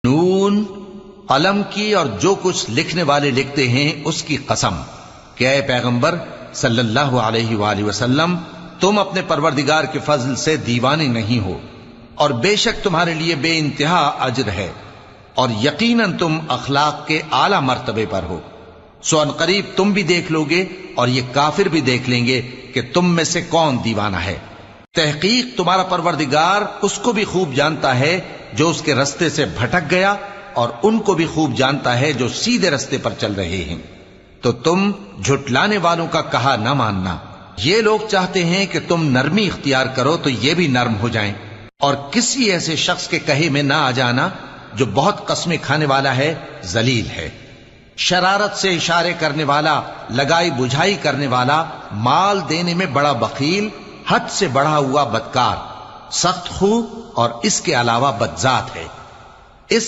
نون، قلم کی اور جو کچھ لکھنے والے لکھتے ہیں اس کی قسم کہ اے پیغمبر صلی اللہ علیہ وآلہ وسلم، تم اپنے پروردگار کے فضل سے دیوانے نہیں ہو، اور بے شک تمہارے لیے بے انتہا اجر ہے، اور یقیناً تم اخلاق کے اعلی مرتبے پر ہو۔ سو ان قریب تم بھی دیکھ لو گے اور یہ کافر بھی دیکھ لیں گے کہ تم میں سے کون دیوانہ ہے۔ تحقیق تمہارا پروردگار اس کو بھی خوب جانتا ہے جو اس کے رستے سے بھٹک گیا، اور ان کو بھی خوب جانتا ہے جو سیدھے رستے پر چل رہے ہیں۔ تو تم جھٹلانے والوں کا کہا نہ ماننا۔ یہ لوگ چاہتے ہیں کہ تم نرمی اختیار کرو تو یہ بھی نرم ہو جائیں، اور کسی ایسے شخص کے کہے میں نہ آ جانا جو بہت قسمیں کھانے والا ہے، ذلیل ہے، شرارت سے اشارے کرنے والا، لگائی بجھائی کرنے والا، مال دینے میں بڑا بخیل، حد سے بڑھا ہوا بدکار، سخت خو اور اس کے علاوہ بدذات ہے۔ اس